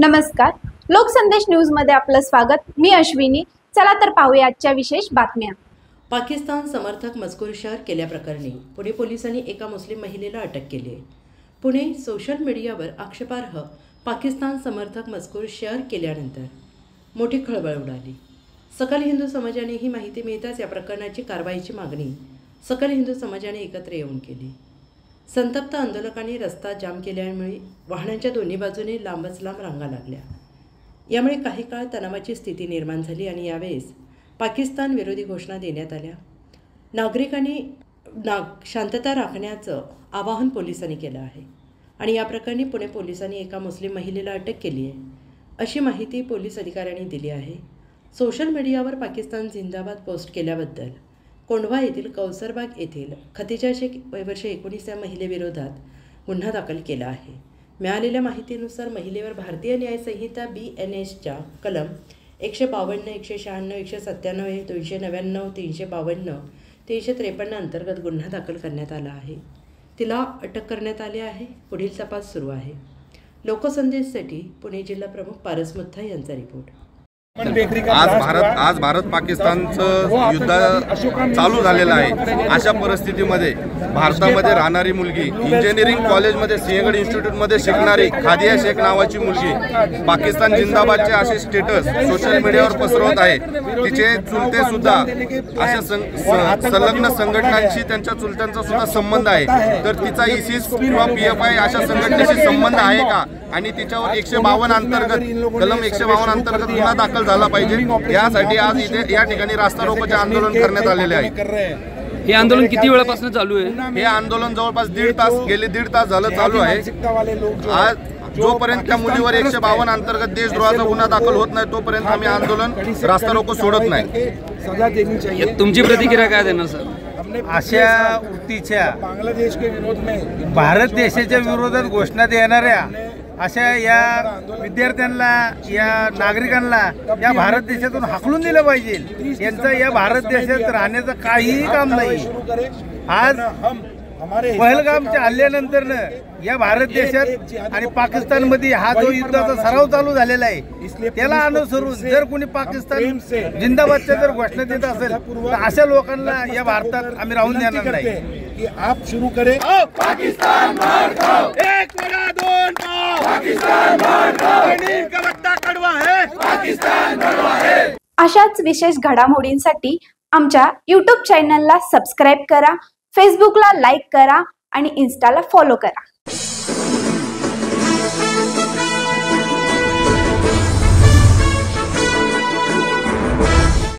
नमस्कार, लोकसंदेश न्यूज मध्ये आपलं स्वागत। मी अश्विनी। चला तर पाहूया आजच्या विशेष बातम्या। पाकिस्तान समर्थक मजकूर शेअर केल्याप्रकरणी पुणे पोलिसांनी एका मुस्लिम महिलेला अटक केली आहे। पुणे सोशल मीडियावर आक्षेपार्ह पाकिस्तान समर्थक मजकूर शेअर केल्यानंतर मोठी खळबळ उडाली। सकल हिंदू समाजाने ही माहिती मिळताच या प्रकरणाची कारवाईची मागणी सकल हिंदू समाजाने एकत्र येऊन केली। संतप्त आंदोलकांनी रस्ता जाम केल्यामुळे वाहनांच्या दोन्ही बाजूने लांबच लांब रांगा लागल्या। यामुळे काही काळ तणावाची स्थिती निर्माण झाली आणि यावेळेस पाकिस्तान विरोधी घोषणा देण्यात आल्या। नागरिकांनी शांतता राखण्याचं आवाहन पोलिसांनी केलं आहे आणि या प्रकरणी पुणे पोलिसांनी एका मुस्लिम महिलेला अटक केली आहे, अशी माहिती पोलीस अधिकाऱ्यांनी दिली आहे। सोशल मीडियावर पाकिस्तान जिंदाबाद पोस्ट केल्याबद्दल कोंढवा येथील कौसरबाग येथील खतिजा शेख वर्ष 19 या महिलेविरोधात गुन्हा दाखल केला आहे। मिळालेल्या माहितीनुसार महिलेवर भारतीय न्याय संहिता BNSच्या कलम 152, 196, 197, 299, 352, 353 अंतर्गत गुन्हा दाखल करण्यात आला आहे। तिला अटक करण्यात आली आहे। पुढील तपास सुरू आहे। लोकसंदेशसाठी पुणे जिल्हा प्रमुख पारस मुथा यांचा रिपोर्ट। आज भारत पाकिस्तानचं युद्ध चालू झालेलं आहे। अशा परिस्थितीमध्ये भारतामध्ये राहणारी मुलगी, इंजिनिअरिंग कॉलेजमध्ये सिंहगड इन्स्टिट्यूटमध्ये शिकणारी खादिया शेख नावाची मुलगी पाकिस्तान जिंदाबादचे असे स्टेटस सोशल मीडियावर पसरवत आहे। तिचे चुलते सुद्धा अशा संलग्न संघटनांशी त्यांच्या चुलत्यांचा सुद्धा संबंध आहे। तर तिचा ISIS किंवा PFI अशा संघटनेशी संबंध आहे का? आणि तिच्यावर 152 अंतर्गत कलम 152 अंतर्गत गुन्हा दाखल झाला पाहिजे। यासाठी आज इथे या ठिकाणी रास्ता रोकोचे आंदोलन करण्यात आलेले आहे। हे आंदोलन किती वेळापासून चालू आहे? हे आंदोलन जवळपास गेले दीड तास झालं चालू आहे। आज जोपर्यंत त्या मुलीवर 152 अंतर्गत देशद्रोहाचा गुन्हा दाखल होत नाही तोपर्यंत आम्ही आंदोलन रास्ता रोको सोडत नाही। तुमची प्रतिक्रिया काय देणार सर? अशा वृत्तीच्या बांगलादेश के विरोध में भारत देशाच्या विरोधात घोषणा देणाऱ्या अशा या विद्यार्थ्यांना, या नागरिकांना या भारत देशातून हाकलून दिलं पाहिजे। यांचं या भारत देशात राहण्याचं काहीही काम नाही। आज पहलगामच्या हल्ल्यानंतरनं या भारत देशात आणि पाकिस्तानमध्ये हा जो युद्धाचा सराव चालू झालेला आहे त्याला अनुसरून जर कोणी पाकिस्तान जिंदाबादच्या जर घोषणा देत असेल तर अशा लोकांना या भारतात आम्ही राहून देणार नाही। कि आप शुरू करें पाकिस्तान मार खाओ, एक बड़ा दोन पाओ, पाकिस्तान मार खाओ, नीम का बट्टा कड़वा है, पाकिस्तान कड़वा है। अशाच विशेष घडामोडींसाठी आमच्या YouTube चॅनलला सबस्क्राइब करा, फेसबुकला लाईक करा आणि Instaला फॉलो करा।